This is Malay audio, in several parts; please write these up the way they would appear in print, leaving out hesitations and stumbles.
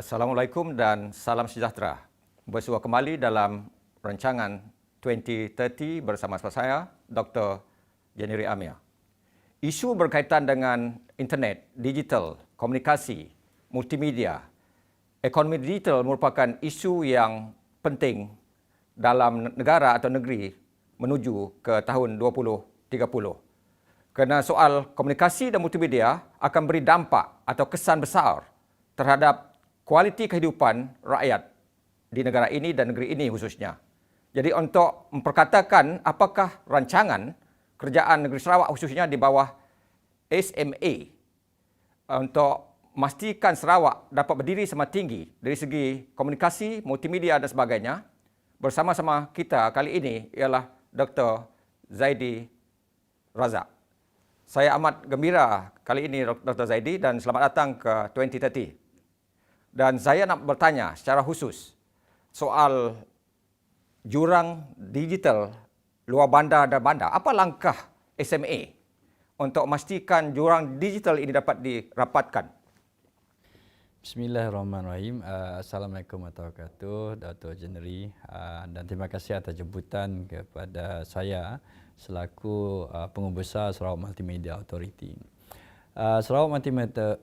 Assalamualaikum dan salam sejahtera. Bersua kembali dalam rancangan 2030 bersama saya, Dr. Jeniri Amir. Isu berkaitan dengan internet, digital, komunikasi, multimedia, ekonomi digital merupakan isu yang penting dalam negara atau negeri menuju ke tahun 2030. Kerana soal komunikasi dan multimedia akan beri dampak atau kesan besar terhadap kualiti kehidupan rakyat di negara ini dan negeri ini khususnya. Jadi untuk memperkatakan apakah rancangan kerajaan negeri Sarawak khususnya di bawah SMA untuk memastikan Sarawak dapat berdiri sama tinggi dari segi komunikasi, multimedia dan sebagainya, bersama-sama kita kali ini ialah Dr. Zaidi Razak. Saya amat gembira kali ini Dr. Zaidi dan selamat datang ke 2030. Dan saya nak bertanya secara khusus soal jurang digital luar bandar dan bandar. Apa langkah SMA untuk memastikan jurang digital ini dapat dirapatkan? Bismillahirrahmanirrahim. Assalamualaikum warahmatullahi wabarakatuh, Dr. Jeneri. Dan terima kasih atas jemputan kepada saya selaku Pengurus Sarawak Multimedia Authority. Sarawak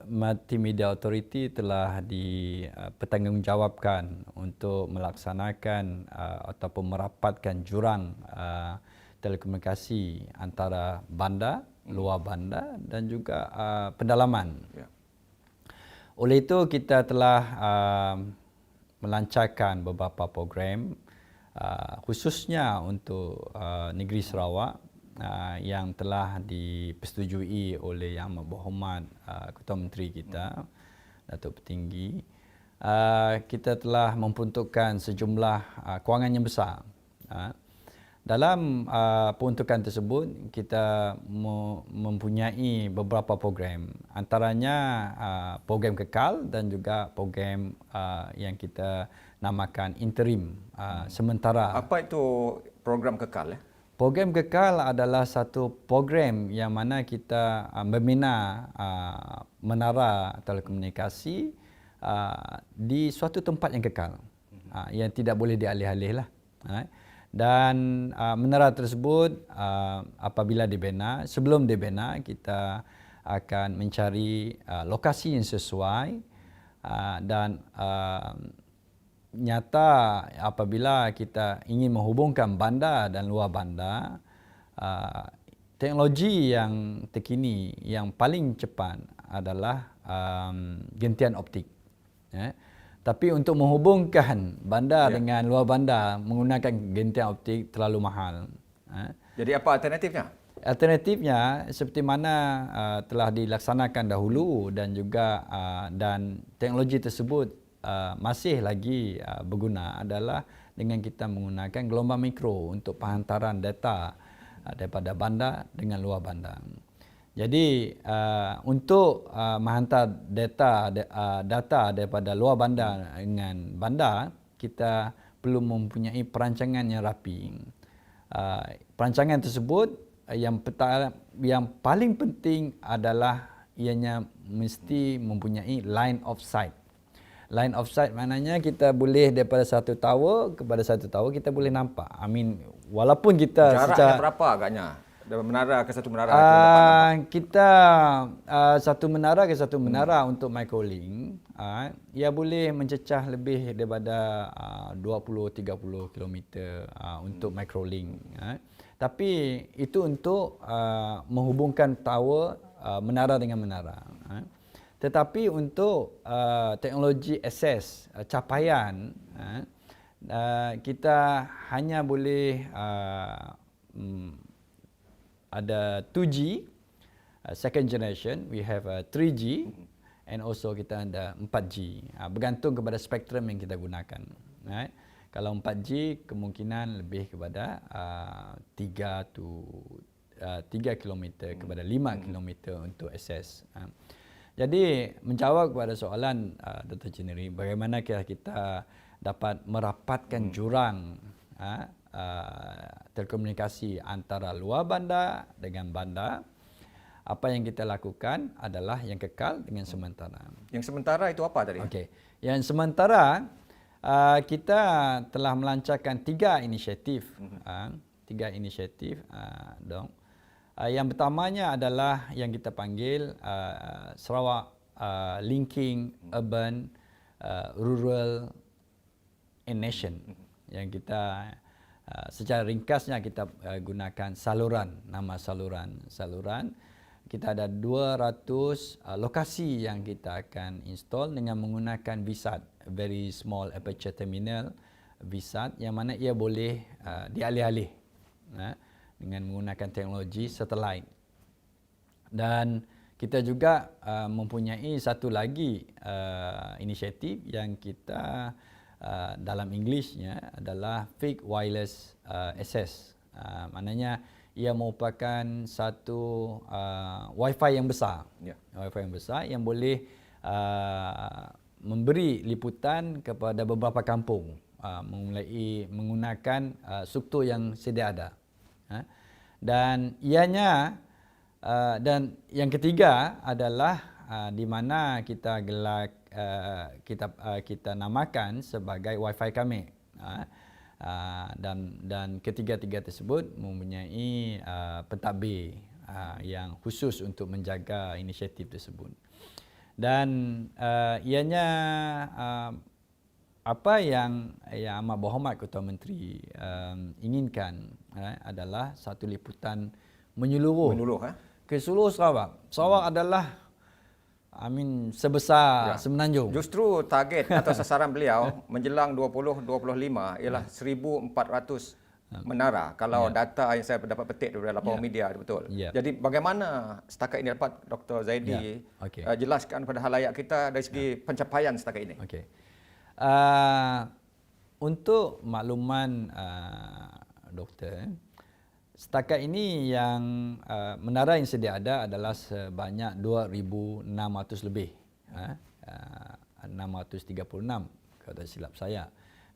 Multimedia Authority telah dipertanggungjawabkan untuk melaksanakan ataupun merapatkan jurang telekomunikasi antara bandar, luar bandar dan juga pendalaman. Ya. Oleh itu kita telah melancarkan beberapa program khususnya untuk negeri Sarawak yang telah dipersetujui oleh Yang Berhormat Ketua Menteri kita, Datuk Petinggi. Kita telah memperuntukkan sejumlah kewangan yang besar. Dalam peruntukan tersebut, kita mempunyai beberapa program. Antaranya program kekal dan juga program yang kita namakan interim sementara. Apa itu program kekal? Program kekal adalah satu program yang mana kita membina menara telekomunikasi di suatu tempat yang kekal, yang tidak boleh dialih-alih lah. Dan menara tersebut apabila dibina, sebelum dibina kita akan mencari lokasi yang sesuai dan nyata apabila kita ingin menghubungkan bandar dan luar bandar, teknologi yang terkini yang paling cepat adalah gentian optik. Tapi untuk menghubungkan bandar dengan luar bandar menggunakan gentian optik terlalu mahal. Jadi apa alternatifnya? Alternatifnya seperti mana telah dilaksanakan dahulu dan juga dan teknologi tersebut masih lagi berguna adalah dengan kita menggunakan gelombang mikro untuk penghantaran data daripada bandar dengan luar bandar. Jadi untuk menghantar data daripada luar bandar dengan bandar, kita perlu mempunyai perancangan yang rapi. Perancangan tersebut yang paling penting adalah ianya mesti mempunyai line of sight. Line of sight maknanya kita boleh daripada satu tower kepada satu tower kita boleh nampak. Walaupun kita jaraknya berapa agaknya? Dari menara ke satu menara kita satu menara ke satu menara untuk microlink ia boleh mencecah lebih daripada 20-30 km untuk microlink. Tapi itu untuk menghubungkan tower menara dengan menara. Tetapi untuk teknologi akses capaian, kita hanya boleh ada 2G, second generation, we have 3G, and also kita ada 4G. Bergantung kepada spektrum yang kita gunakan. Right? Kalau 4G kemungkinan lebih kepada 3 kilometer kepada 5 kilometer untuk akses. Jadi menjawab kepada soalan Dr. Jenery, bagaimana kita dapat merapatkan jurang telekomunikasi antara luar bandar dengan bandar. Apa yang kita lakukan adalah yang kekal dengan sementara. Yang sementara itu apa tadi? Okey. Yang sementara kita telah melancarkan 3 inisiatif. 3 inisiatif dong. Yang pertamanya adalah yang kita panggil Sarawak Linking Urban, Rural and Nation. Yang kita secara ringkasnya kita gunakan saluran, nama saluran. Kita ada 200 lokasi yang kita akan install dengan menggunakan VSAT, Very Small Aperture Terminal VSAT, yang mana ia boleh dialih-alih dengan menggunakan teknologi satelit. Dan kita juga mempunyai satu lagi inisiatif yang kita dalam Englishnya adalah Fixed Wireless Access. Maknanya ia merupakan satu Wi-Fi yang besar. Wi-Fi yang besar yang boleh memberi liputan kepada beberapa kampung mulai menggunakan struktur yang sedia ada. Dan ianya dan yang ketiga adalah di mana kita kita namakan sebagai Wi-Fi kami. Dan ketiga-tiga tersebut mempunyai pentadbir yang khusus untuk menjaga inisiatif tersebut. Dan ianya apa yang Amat Berhormat Ketua Menteri inginkan adalah satu liputan menyeluruh ke seluruh Sarawak. Sarawak adalah sebesar Semenanjung. Justru target atau sasaran beliau menjelang 2025 ialah 1,400 menara. Kalau data yang saya dapat petik daripada laporan media, betul. Jadi bagaimana setakat ini dapat Dr. Zaidi jelaskan kepada halayak kita dari segi pencapaian setakat ini? Untuk makluman doktor, setakat ini yang menara yang sedia ada adalah sebanyak 2,600 lebih. 636 kalau tak silap saya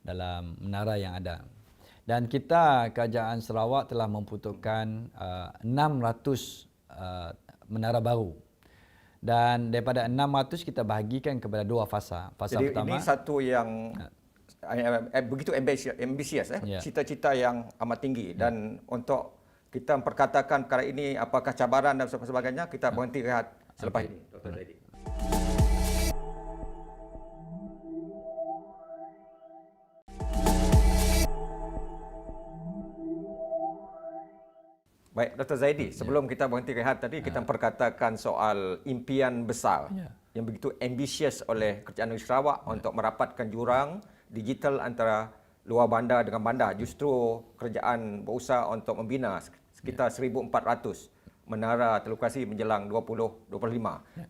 dalam menara yang ada. Dan kita Kerajaan Sarawak telah membutuhkan 600 menara baru. Dan daripada 600 kita bahagikan kepada 2 fasa. Fasa jadi pertama, ini satu yang begitu ambisius, cita-cita yang amat tinggi, dan untuk kita memperkatakan perkara ini apakah cabaran dan sebagainya, kita berhenti rehat selepas ini, Dr. Zaidi. Baik, Dr. Zaidi, sebelum kita berhenti rehat tadi, kita memperkatakan soal impian besar yang begitu ambisius oleh Kerajaan Negeri Sarawak untuk merapatkan jurang digital antara luar bandar dengan bandar. Justru kerajaan berusaha untuk membina sekitar 1,400 menara telekomunikasi menjelang 2025.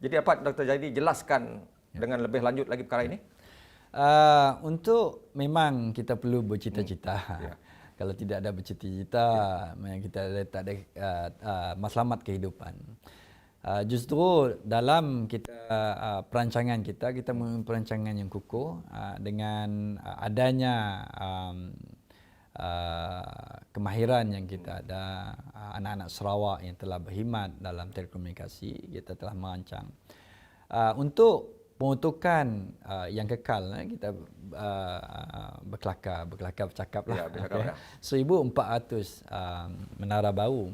Jadi dapat Dr. Zaidi jelaskan dengan lebih lanjut lagi perkara ini? Untuk memang kita perlu bercita-cita. Kalau tidak ada bercita-cita, kita tak ada matlamat kehidupan. Justru dalam perancangan kita mempunyai perancangan yang kukuh dengan adanya kemahiran yang kita ada, anak-anak Sarawak yang telah berkhidmat dalam telekomunikasi, kita telah merancang untuk peruntukan yang kekal. Kita berkelakar bercakap lah. 1,400 menara baru.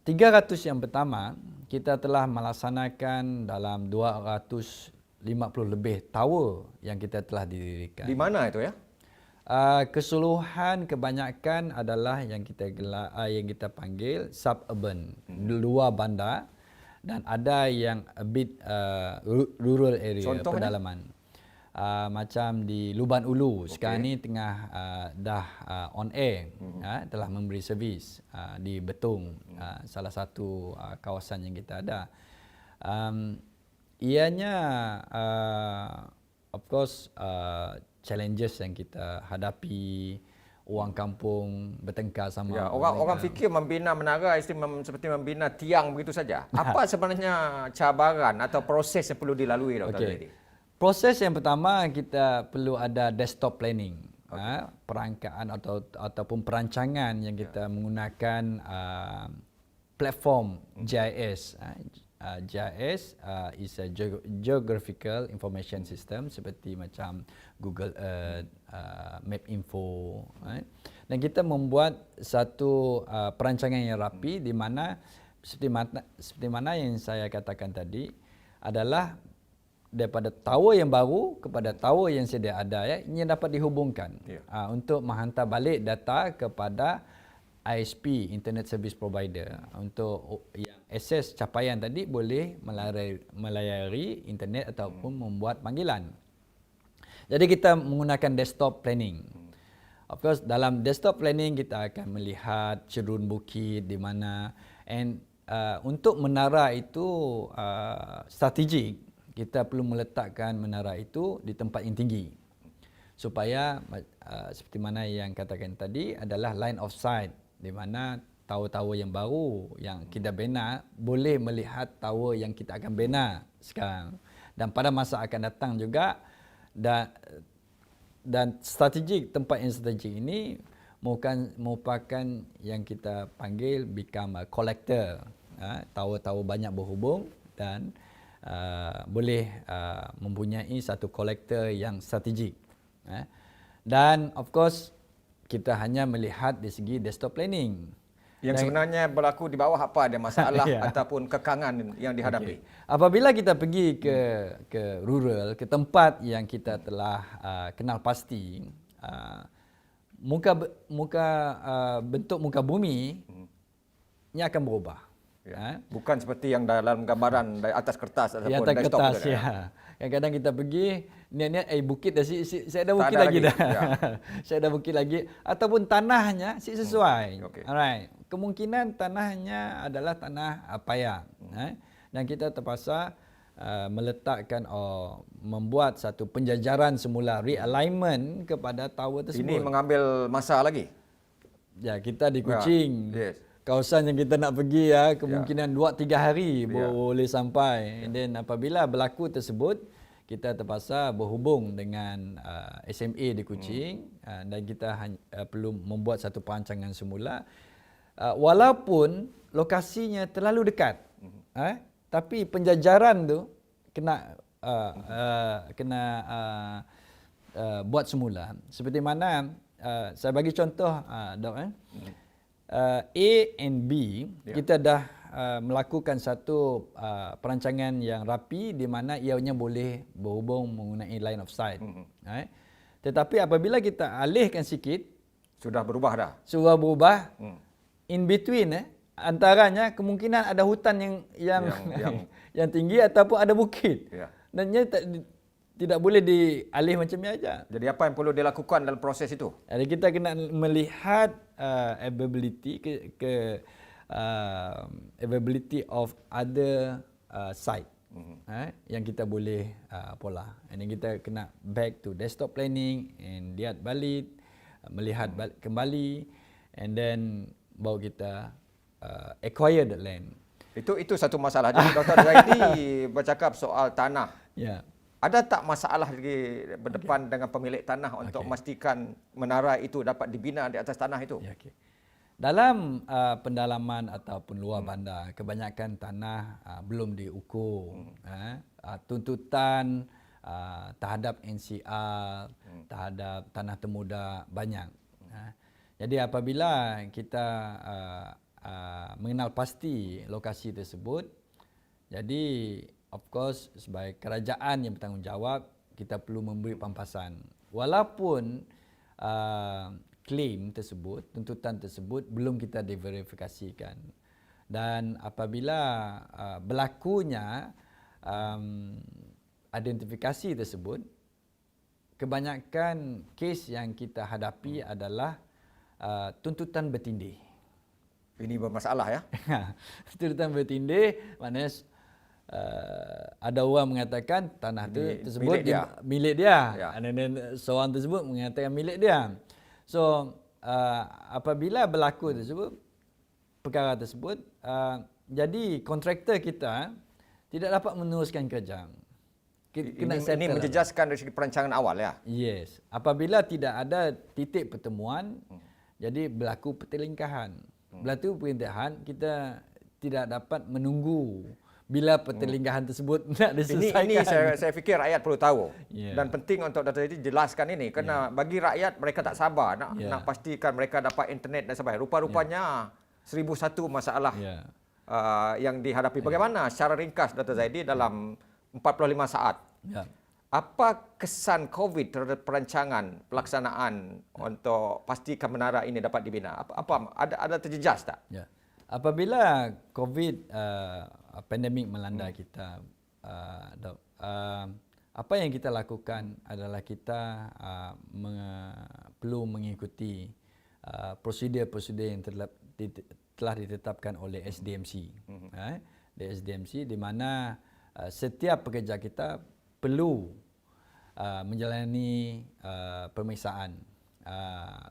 300 yang pertama kita telah melaksanakan dalam 250 lebih tower yang kita telah didirikan. Di mana itu ya? Keseluruhan kebanyakan adalah yang kita panggil suburban, luar bandar, dan ada yang a bit rural area, pedalaman. macam di Luban Ulu. Sekarang ni tengah dah on air, telah memberi servis di Betung, salah satu kawasan yang kita ada. Ianya of course challenges yang kita hadapi, orang kampung bertengkar sama Ya, orang fikir membina menara seperti membina tiang begitu saja. Apa sebenarnya cabaran atau proses yang perlu dilalui, Dr. Lady? Proses yang pertama, kita perlu ada desktop planning. Perangkaan ataupun perancangan yang kita menggunakan platform GIS. GIS is a Geographical Information System seperti macam Google Earth, Map Info. Dan kita membuat satu perancangan yang rapi di mana seperti mana yang saya katakan tadi adalah daripada tower yang baru kepada tower yang sedia ada, ini dapat dihubungkan untuk menghantar balik data kepada ISP, Internet Service Provider, untuk yang akses capaian tadi boleh melayari internet ataupun membuat panggilan. Jadi kita menggunakan desktop planning. Of course, dalam desktop planning kita akan melihat cerun bukit di mana, and untuk menara itu strategik, kita perlu meletakkan menara itu di tempat yang tinggi supaya seperti mana yang katakan tadi adalah line of sight, di mana tower-tower yang baru yang kita bina boleh melihat tower yang kita akan bina sekarang, dan pada masa akan datang juga. Dan strategik, tempat yang strategik ini merupakan yang kita panggil become a collector. Tower-tower banyak berhubung dan boleh mempunyai satu collector yang strategik. Dan of course kita hanya melihat di segi desktop planning. Yang sebenarnya berlaku di bawah apa ada masalah ataupun kekangan yang dihadapi. Apabila kita pergi ke rural, ke tempat yang kita telah kenal pasti, bentuk muka bumi ini akan berubah. Bukan seperti yang dalam gambaran dari atas kertas ataupun dari desktop. Kertas, Kadang-kadang kita pergi, niat-niat bukit dah, saya ada bukit lagi dah. Saya ada bukit lagi, ataupun tanahnya sesuai. Alright. Kemungkinan tanahnya adalah tanah payak. Dan kita terpaksa meletakkan membuat satu penjajaran semula, realignment kepada tower tersebut. Ini mengambil masa lagi. Ya, kita di Kuching. Kawasan yang kita nak pergi kemungkinan 2-3 hari boleh sampai. Dan apabila berlaku tersebut, kita terpaksa berhubung dengan SMA di Kuching dan kita perlu membuat satu perancangan semula. Walaupun lokasinya terlalu dekat, tapi penjajaran tu kena buat semula. Seperti mana saya bagi contoh, Dok. A and B, kita dah melakukan satu perancangan yang rapi di mana ianya boleh berhubung menggunakan line of sight. Tetapi apabila kita alihkan sikit, sudah berubah dah. Sudah berubah. In between, antaranya kemungkinan ada hutan yang tinggi ataupun ada bukit. Dan ia tidak boleh dialih macam ni aja. Jadi apa yang perlu dilakukan dalam proses itu? Jadi kita kena melihat availability availability of other site yang kita boleh pola. And kita kena back to desktop planning and lihat balik, melihat kembali, and then baru kita acquire the land. Itu satu masalah. Jadi Dr. Zaidi bercakap soal tanah. Ada tak masalah lagi berdepan dengan pemilik tanah untuk memastikan menara itu dapat dibina di atas tanah itu? Dalam pendalaman ataupun luar bandar, kebanyakan tanah belum diukur. Tuntutan terhadap NCR, terhadap tanah termuda banyak. Jadi apabila kita mengenal pasti lokasi tersebut, jadi of course sebagai kerajaan yang bertanggungjawab, kita perlu memberi pampasan. Walaupun klaim tersebut, tuntutan tersebut belum kita diverifikasikan. Dan apabila berlakunya identifikasi tersebut, kebanyakan kes yang kita hadapi adalah tuntutan bertindih. Ini bermasalah ya. Tuntutan bertindih maknanya ada orang mengatakan tanah tersebut milik dia. Ya. Dan seorang tersebut mengatakan milik dia. So apabila berlaku tersebut perkara tersebut, jadi kontraktor kita tidak dapat meneruskan kerja. Ini menjejaskan dari segi perancangan awal ya. Yes. Apabila tidak ada titik pertemuan, jadi berlaku pertelingkahan. Berlaku pertelingkahan, kita tidak dapat menunggu bila pertelingkahan tersebut nak diselesaikan. Ini saya fikir rakyat perlu tahu. Yeah. Dan penting untuk Dr. Zaidi jelaskan ini kerana bagi rakyat mereka tak sabar nak pastikan mereka dapat internet dan sebagainya. Rupa-rupanya 1001 masalah yang dihadapi. Bagaimana secara ringkas Dr. Zaidi dalam 45 saat? Apa kesan COVID terhadap perancangan pelaksanaan untuk pastikan menara ini dapat dibina? Apa ada terjejas tak? Ya. Apabila COVID pandemik melanda kita, Dok, apa yang kita lakukan adalah kita perlu mengikuti prosedur-prosedur yang telah ditetapkan oleh SDMC. Di SDMC di mana setiap pekerja kita perlu menjalani pemeriksaan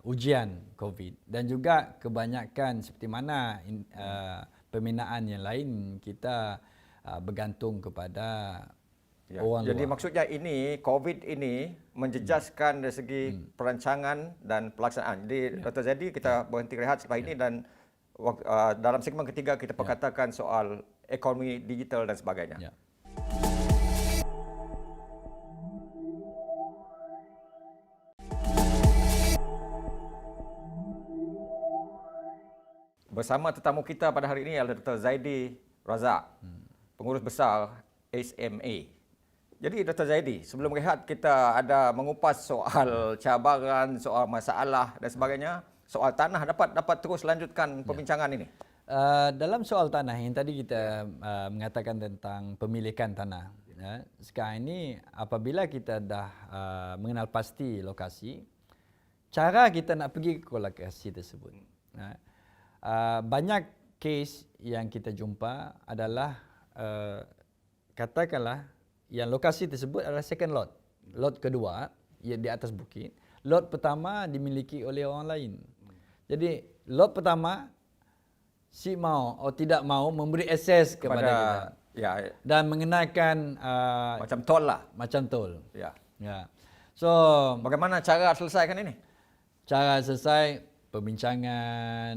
ujian COVID dan juga kebanyakan seperti mana pembinaan yang lain kita bergantung kepada orang luar. Jadi maksudnya ini COVID ini menjejaskan dari segi perancangan dan pelaksanaan. Jadi Dr. Zaidi kita berhenti rehat selepas ini dan dalam segmen ketiga kita perkatakan soal ekonomi digital dan sebagainya. Bersama tetamu kita pada hari ini adalah Dr. Zaidi Razak, pengurus besar SMA. Jadi Dr. Zaidi, sebelum rehat kita ada mengupas soal cabaran, soal masalah dan sebagainya. Soal tanah dapat terus lanjutkan perbincangan ini. Dalam soal tanah yang tadi kita mengatakan tentang pemilikan tanah. Sekarang ini apabila kita dah mengenal pasti lokasi, cara kita nak pergi ke lokasi tersebut. Banyak kes yang kita jumpa adalah katakanlah yang lokasi tersebut adalah second lot. Lot kedua ia di atas bukit. Lot pertama dimiliki oleh orang lain. Jadi lot pertama si mau atau tidak mau memberi akses kepada kita. Dan mengenakan macam tol lah. Macam tol. So bagaimana cara selesaikan ini? Cara selesai perbincangan,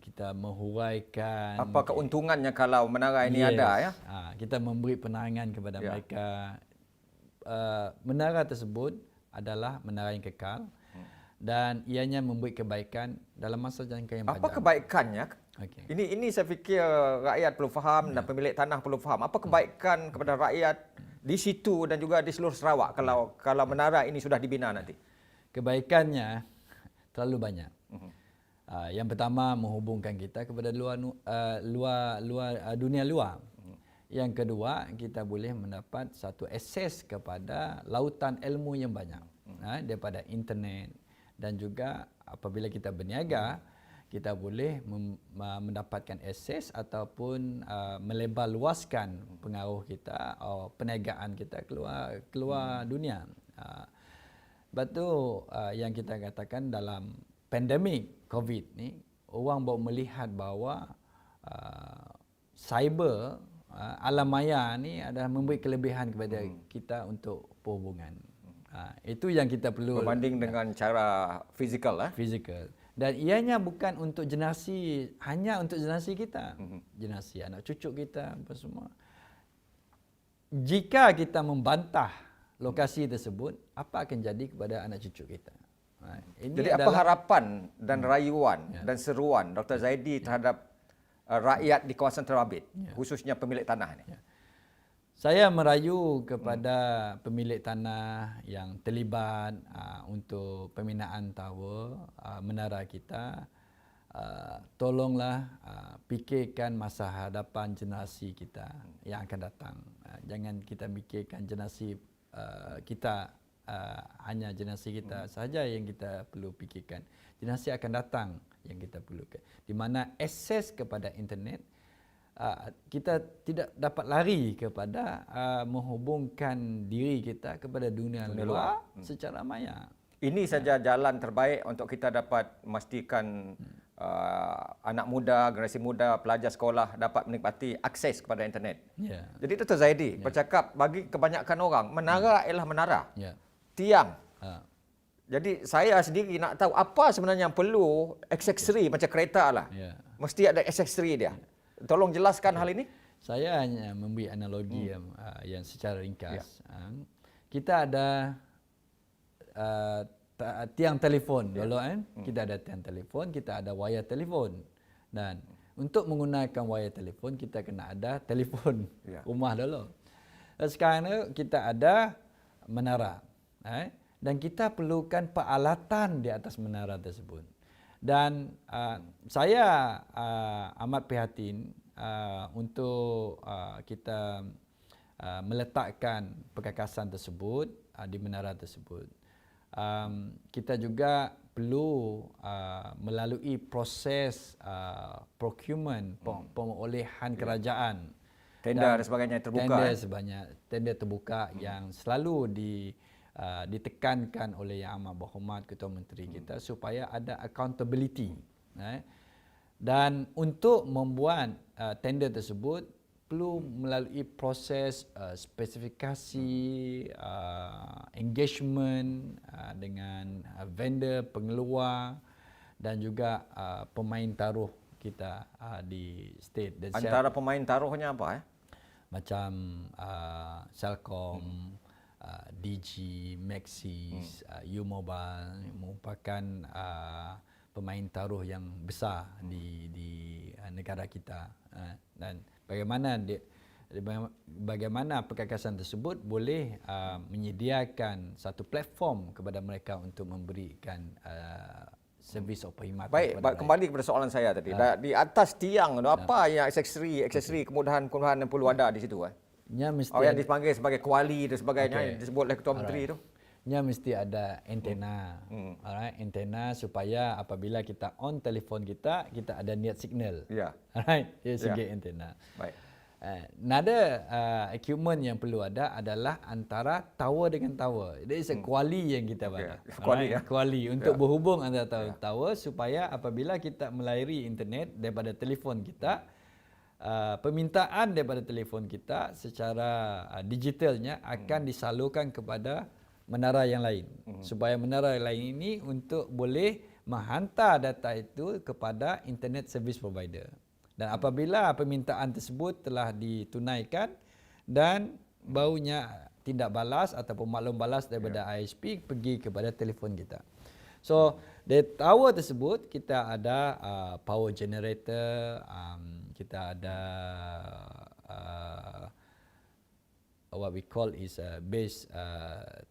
kita menghuraikan apa keuntungannya kalau menara ini ada ya. Kita memberi penerangan kepada mereka. Menara tersebut adalah menara yang kekal dan ianya memberi kebaikan dalam masa jangka yang panjang. Apa kebaikannya? Ini saya fikir rakyat perlu faham dan pemilik tanah perlu faham. Apa kebaikan kepada rakyat di situ dan juga di seluruh Sarawak kalau menara ini sudah dibina nanti? Kebaikannya terlalu banyak. Yang pertama menghubungkan kita kepada dunia luar. Yang kedua, kita boleh mendapat satu akses kepada lautan ilmu yang banyak daripada internet dan juga apabila kita berniaga, kita boleh mendapatkan akses ataupun melebar luaskan pengaruh kita atau perniagaan kita keluar dunia. Sebab tu yang kita katakan dalam pandemik COVID ni, orang baru melihat bahawa cyber alam maya ni adalah memberi kelebihan kepada kita untuk perhubungan. Itu yang kita perlu berbanding dengan cara fizikal. Fizikal. Dan ianya bukan untuk generasi, hanya untuk generasi kita. Generasi anak cucu kita apa semua. Jika kita membantah lokasi tersebut, apa akan jadi kepada anak cucu kita? Jadi apa harapan dan rayuan dan seruan Dr. Zaidi terhadap rakyat di kawasan Terabit, khususnya pemilik tanah ini? Saya merayu kepada pemilik tanah yang terlibat untuk pembinaan tower menara kita tolonglah fikirkan masa hadapan generasi kita yang akan datang. Jangan kita fikirkan generasi kita, hanya generasi kita sahaja yang kita perlu fikirkan. Generasi akan datang yang kita perlukan. Di mana akses kepada internet, kita tidak dapat lari kepada menghubungkan diri kita kepada dunia luar secara maya. Ini saja jalan terbaik untuk kita dapat memastikan anak muda, generasi muda, pelajar sekolah dapat menikmati akses kepada internet. Ya. Jadi Dr. Zaidi bercakap bagi kebanyakan orang, menara ialah menara. Ya. Tiang. Ha. Jadi saya sendiri nak tahu apa sebenarnya yang perlu aksesori macam kereta lah. Ya. Mesti ada aksesori dia. Tolong jelaskan hal ini. Saya hanya memberi analogi yang secara ringkas. Kita ada tiang telefon dulu kan. Kita ada tiang telefon, kita ada wayar telefon. Dan untuk menggunakan wayar telefon kita kena ada telefon rumah dulu. Sekarang ni kita ada menara. Dan kita perlukan peralatan di atas menara tersebut. Dan saya amat prihatin untuk kita meletakkan perkakasan tersebut di menara tersebut. Kita juga perlu melalui proses procurement, perolehan kerajaan. Tenda dan sebagainya terbuka. Tenda terbuka yang selalu ditekankan oleh Yang Amat Berhormat Ketua Menteri kita supaya ada accountability. Dan untuk membuat tender tersebut perlu melalui proses spesifikasi, engagement dengan vendor, pengeluar dan juga pemain taruh kita di state. Dan antara pemain taruhnya apa? Macam Celcom, Digi, Maxis, U-Mobile merupakan pemain taruh yang besar di negara kita. Dan bagaimana perkakasan tersebut boleh menyediakan satu platform kepada mereka untuk memberikan servis atau perkhidmatan. Baik, kembali kepada soalan saya tadi. Di atas tiang tu apa yang aksesori kemudahan yang perlu ada di situ? Yang dipanggil sebagai kuali dan sebagainya yang disebut oleh Ketua Menteri tu. Mesti ada antena. Alright, antena supaya apabila kita on telefon kita ada net signal. Alright, dari segi antena. Baik. Another equipment yang perlu ada adalah antara tower dengan tower. There is a kuali yang kita ada. Kuali untuk berhubung antara tower supaya apabila kita melayari internet daripada telefon kita, permintaan daripada telefon kita secara digitalnya akan disalurkan kepada menara yang lain. Supaya menara yang lain ini untuk boleh menghantar data itu kepada internet service provider. Dan apabila permintaan tersebut telah ditunaikan dan barunya tindak balas ataupun maklum balas daripada ISP pergi kepada telefon kita. So, di tower tersebut kita ada power generator, kita ada what we call is base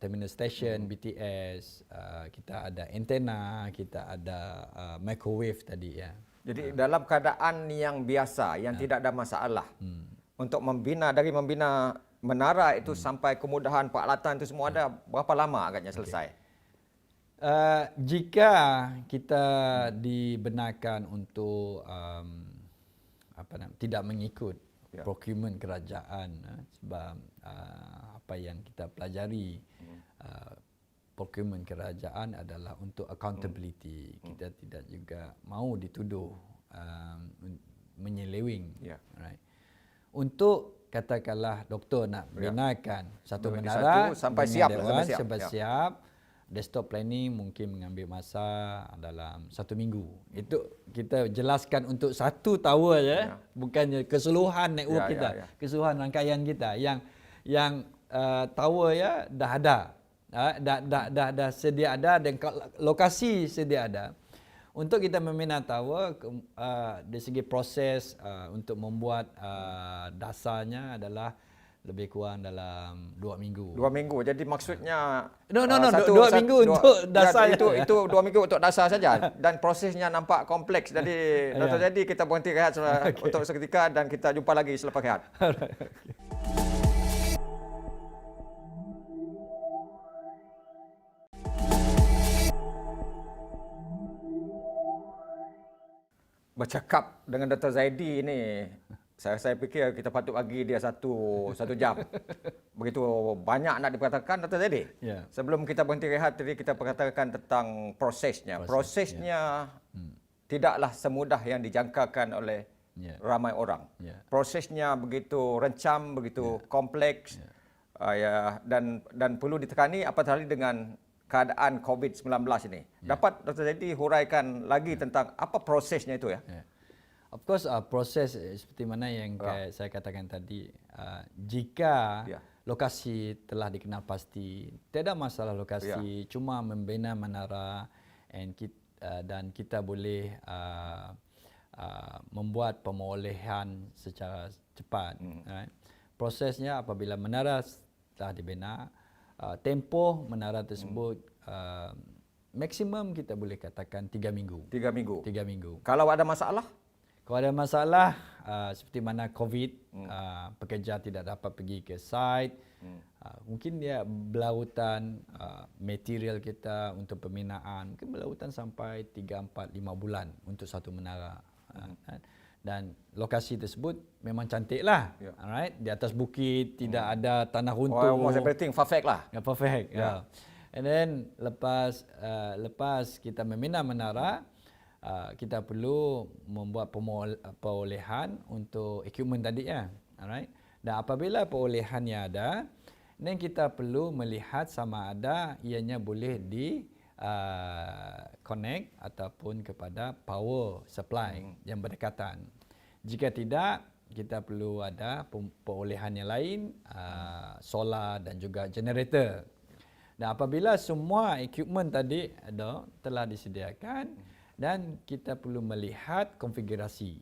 terminal station, BTS, kita ada antena, kita ada microwave tadi ya. Jadi dalam keadaan yang biasa, yang tidak ada masalah, untuk membina menara itu sampai kemudahan peralatan itu semua ada berapa lama agaknya selesai? Jika kita dibenarkan untuk tidak mengikut procurement kerajaan, sebab apa yang kita pelajari procurement kerajaan adalah untuk accountability. Kita tidak juga mau dituduh menyeleweng. Right. Untuk katakanlah doktor nak binakan satu menara sampai siap. Desktop planning mungkin mengambil masa dalam 1 minggu. Itu kita jelaskan untuk satu tower je, bukannya keseluruhan network kita, keseluruhan rangkaian kita yang tower ya dah ada. Dah sedia ada dan lokasi sedia ada. Untuk kita membina tower dari segi proses untuk membuat dasarnya adalah lebih kurang dalam 2 minggu. 2 minggu. Jadi maksudnya No, 2 minggu untuk dasar. Itu 2 minggu untuk dasar saja dan prosesnya nampak kompleks. Jadi Dr. Zaidi, kita berhenti rehat untuk seketika dan kita jumpa lagi selepas rehat. Bercakap dengan Dr. Zaidi ini, saya fikir kita patut bagi dia satu jam. Begitu banyak nak diperkatakan Dr. Zaidi. Ya. Sebelum kita berhenti rehat tadi kita perkatakan tentang prosesnya. Prosesnya tidaklah semudah yang dijangkakan oleh ramai orang. Prosesnya begitu rencam, begitu kompleks, dan perlu ditekani apatah lagi dengan keadaan COVID-19 ini. Dapat Dr. Zaidi huraikan lagi tentang apa prosesnya itu ya? Of course, proses seperti mana yang saya katakan tadi, jika lokasi telah dikenal pasti, tidak masalah lokasi, cuma membina menara dan kita boleh membuat pemolehan secara cepat. Right? Prosesnya apabila menara telah dibina, tempoh menara tersebut maksimum kita boleh katakan 3 minggu. 3 minggu. 3 minggu. Kalau ada masalah? Kalau ada masalah seperti mana COVID, pekerja tidak dapat pergi ke site, mungkin dia berlarutan material kita untuk pembinaan, mungkin berlarutan sampai 3, 4, 5 bulan untuk satu menara. Dan lokasi tersebut memang cantiklah. Alright, di atas bukit, tidak ada tanah runtuh. Almost everything perfect lah. Perfect. And then lepas kita membina menara, kita perlu membuat perolehan untuk equipment tadi ya. Alright. Dan apabila perolehannya ada, then kita perlu melihat sama ada ianya boleh di connect ataupun kepada power supply yang berdekatan. Jika tidak, kita perlu ada perolehan yang lain, solar dan juga generator. Dan apabila semua equipment tadi telah disediakan, dan kita perlu melihat konfigurasi.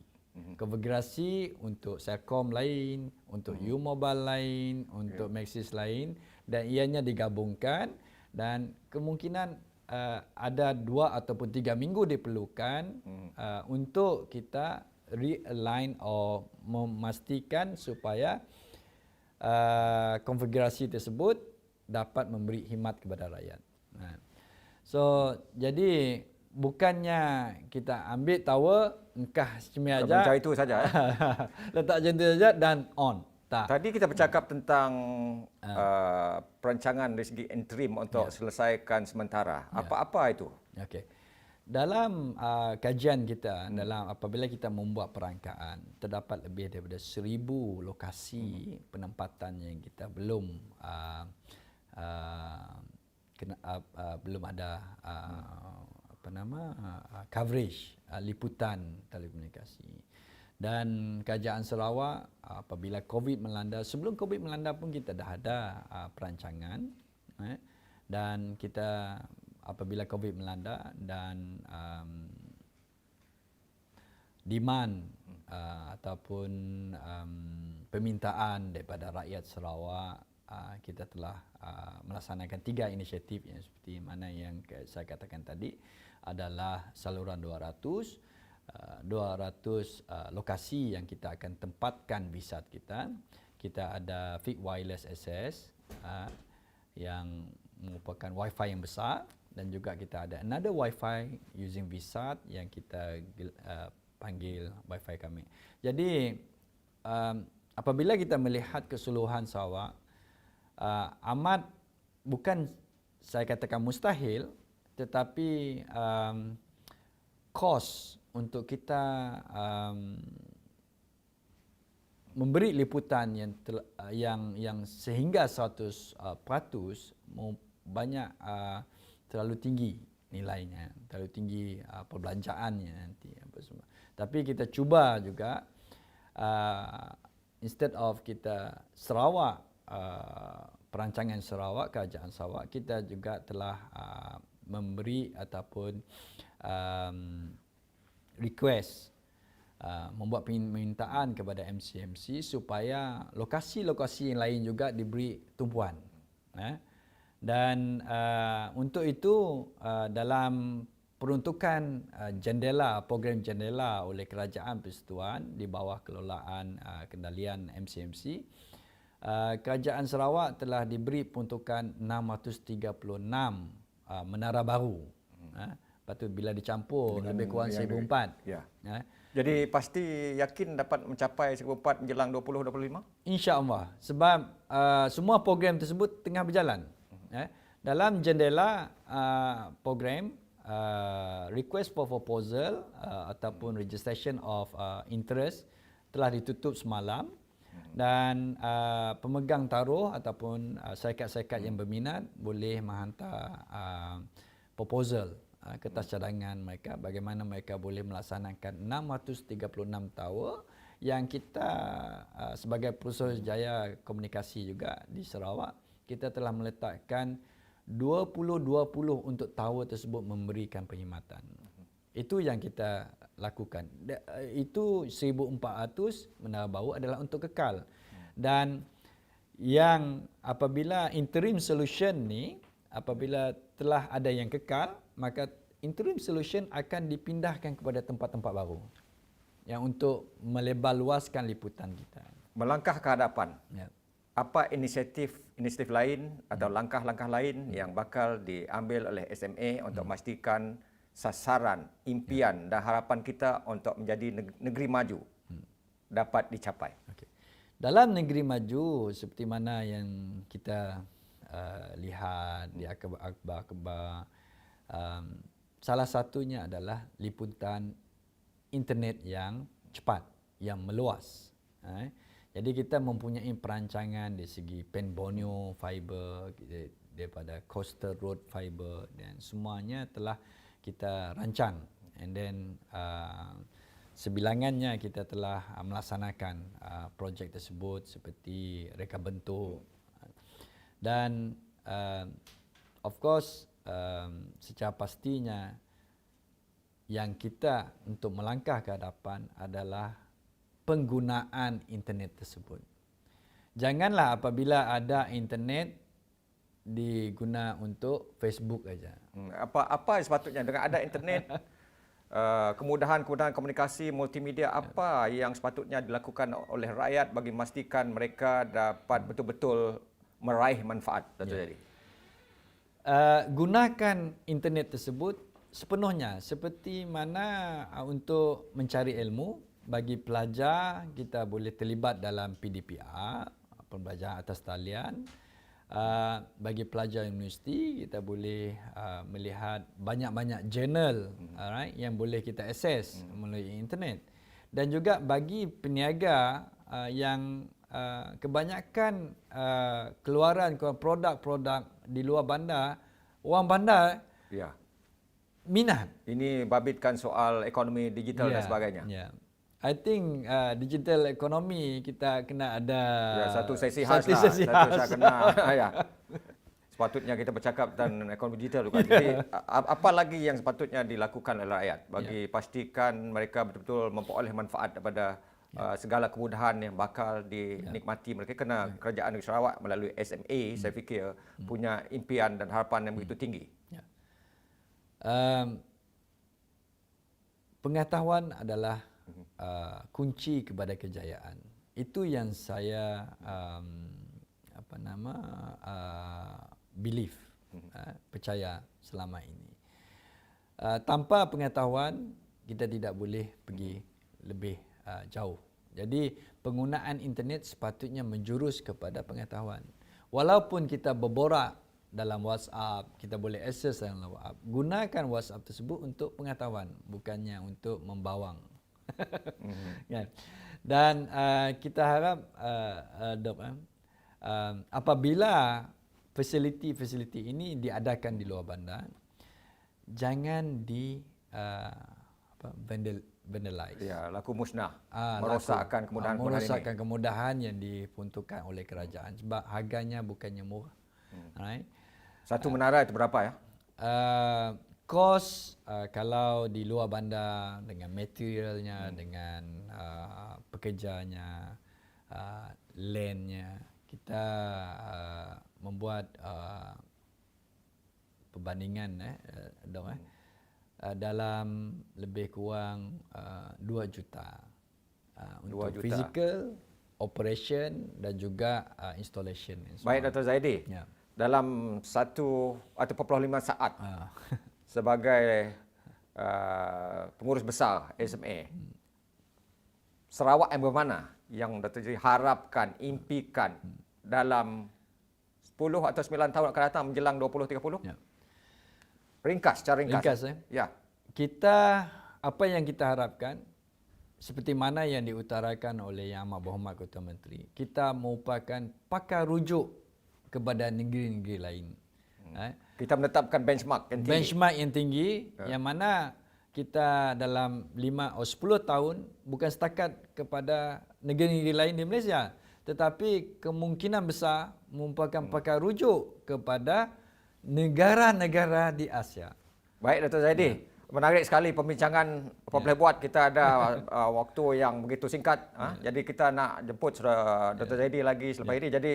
Konfigurasi untuk Celcom lain, untuk U-Mobile lain, untuk Maxis lain, dan ianya digabungkan dan kemungkinan ada 2 ataupun 3 minggu diperlukan untuk kita realign atau memastikan supaya konfigurasi tersebut dapat memberi khidmat kepada rakyat. So, jadi bukannya kita ambil tower, engkah semia aja. Macam itu saja. Letak macam itu saja dan on. Tak. Tadi kita bercakap tentang perancangan dari segi interim untuk selesaikan sementara. Apa itu? Okey. Dalam kajian kita, dalam apabila kita membuat perangkaan, terdapat lebih daripada 1,000 lokasi penempatan yang kita belum belum ada coverage, liputan telekomunikasi. Dan Kerajaan Sarawak apabila COVID melanda, sebelum COVID melanda pun kita dah ada perancangan, dan kita apabila COVID melanda dan demand ataupun permintaan daripada rakyat Sarawak, kita telah melaksanakan 3 inisiatif yang seperti mana yang saya katakan tadi adalah saluran 200 lokasi yang kita akan tempatkan VSAT kita. Kita ada fixed wireless access yang merupakan wifi yang besar, dan juga kita ada another wifi using VSAT yang kita panggil wifi kami. Jadi apabila kita melihat keseluruhan Sarawak, amat bukan saya katakan mustahil, tetapi kos untuk kita memberi liputan yang sehingga 100% banyak terlalu tinggi nilainya, terlalu tinggi perbelanjaannya nanti apa semua. Tapi kita cuba juga instead of kita Sarawak, perancangan Sarawak, Kerajaan Sarawak, kita juga telah memberi ataupun request membuat permintaan kepada MCMC supaya lokasi-lokasi yang lain juga diberi tumpuan. Dan untuk itu dalam peruntukan program jendela oleh Kerajaan Persekutuan di bawah kelolaan kendalian MCMC, Kerajaan Sarawak telah diberi peruntukan 636 menara baru. Lepas tu bila dicampur Dengan lebih kurang 1,004. Ya. Jadi pasti yakin dapat mencapai 1,004 menjelang 2025? InsyaAllah. Sebab semua program tersebut tengah berjalan. Dalam jendela program, request for proposal ataupun registration of interest telah ditutup semalam, dan pemegang taruh ataupun syarikat-syarikat yang berminat boleh menghantar proposal, kertas cadangan mereka bagaimana mereka boleh melaksanakan 636 tower yang kita sebagai Perusahaan Jaya Komunikasi juga di Sarawak, kita telah meletakkan 2020 untuk tower tersebut memberikan perkhidmatan. Itu yang kita lakukan. Itu 1,400 menara baru adalah untuk kekal. Dan yang apabila interim solution ni, apabila telah ada yang kekal, maka interim solution akan dipindahkan kepada tempat-tempat baru yang untuk melebar luaskan liputan kita. Melangkah ke hadapan, Ya. apa inisiatif lain atau langkah-langkah lain yang bakal diambil oleh SMA untuk memastikan sasaran, impian dan harapan kita untuk menjadi negeri maju dapat dicapai? Okay. Dalam negeri maju seperti mana yang kita lihat di akhbar-akhbar, salah satunya adalah liputan internet yang cepat, yang meluas. Jadi kita mempunyai perancangan dari segi Pen Borneo fiber, daripada Coastal Road fiber, dan semuanya telah kita rancang. And then sebilangannya kita telah melaksanakan projek tersebut seperti reka bentuk. Dan of course secara pastinya yang kita untuk melangkah ke hadapan adalah penggunaan internet tersebut. Janganlah apabila ada internet diguna untuk Facebook saja. Apa sepatutnya dengan ada internet, kemudahan-kemudahan komunikasi multimedia, apa yang sepatutnya dilakukan oleh rakyat bagi memastikan mereka dapat betul-betul meraih manfaat, Dato' Jadi? Gunakan internet tersebut sepenuhnya seperti mana untuk mencari ilmu. Bagi pelajar, kita boleh terlibat dalam PDPR, pembelajaran atas talian. Bagi pelajar universiti, kita boleh melihat banyak-banyak jurnal yang boleh kita akses melalui internet. Dan juga bagi peniaga yang kebanyakan keluaran produk-produk di luar bandar, orang bandar minat. Ini babitkan soal ekonomi digital dan sebagainya. I think digital ekonomi kita kena ada satu sesi khas lah. Satu saya kena. Sepatutnya kita bercakap tentang ekonomi digital. Jadi apa lagi yang sepatutnya dilakukan oleh rakyat bagi pastikan mereka betul-betul memperoleh manfaat daripada segala kemudahan yang bakal dinikmati mereka, kerana Kerajaan Negeri Sarawak melalui SMA saya fikir punya impian dan harapan yang begitu tinggi. Pengetahuan adalah kunci kepada kejayaan. Itu yang saya believe, percaya selama ini. Tanpa pengetahuan kita tidak boleh pergi lebih jauh. Jadi penggunaan internet sepatutnya menjurus kepada pengetahuan. Walaupun kita berborak dalam WhatsApp, kita boleh akses dalam WhatsApp. Gunakan WhatsApp tersebut untuk pengetahuan, bukannya untuk membawang. Dan kita harap apabila fasiliti-fasiliti ini diadakan di luar bandar, jangan vandalize. Laku musnah, merosakkan kemudahan yang diperuntukkan oleh kerajaan, sebab harganya bukannya murah. Satu menara itu berapa ya? kos kalau di luar bandar dengan materialnya, dengan pekerjanya, landnya, kita membuat perbandingan dalam lebih kurang 2 juta untuk 2 juta. physical, operation dan juga installation. Baik Dr. Zaidi, Ya. dalam 1.5 saat sebagai pengurus besar SMA, Sarawak yang bermana yang Dr. Zaidi harapkan, impikan dalam 10 atau 9 tahun akan datang menjelang 2030? Ya. Ringkas, secara ringkas. Ringkas, Ya. Apa yang kita harapkan, seperti mana yang diutarakan oleh Yang Amat Berhormat Ketua Menteri, kita merupakan pakar rujuk kepada negeri-negeri lain. Kita menetapkan benchmark yang tinggi. Benchmark yang tinggi, yang mana kita dalam 5 atau 10 tahun bukan setakat kepada negeri-negeri lain di Malaysia, tetapi kemungkinan besar merupakan pakar rujuk kepada negara-negara di Asia. Baik Dr. Zaidi, menarik sekali perbincangan apa boleh buat. Kita ada waktu yang begitu singkat. Jadi kita nak jemput Dr. Zaidi lagi selepas ini. Jadi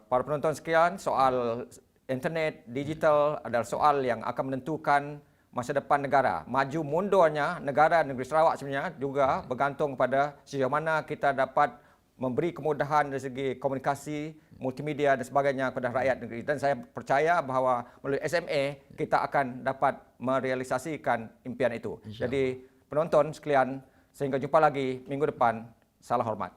para penonton sekian, soal internet, digital adalah soal yang akan menentukan masa depan negara. Maju mundurnya negara negeri Sarawak sebenarnya juga bergantung pada sejauh mana kita dapat memberi kemudahan dari segi komunikasi, multimedia dan sebagainya kepada rakyat negeri. Dan saya percaya bahawa melalui SMA kita akan dapat merealisasikan impian itu. Jadi penonton sekalian, sehingga jumpa lagi minggu depan. Salam hormat.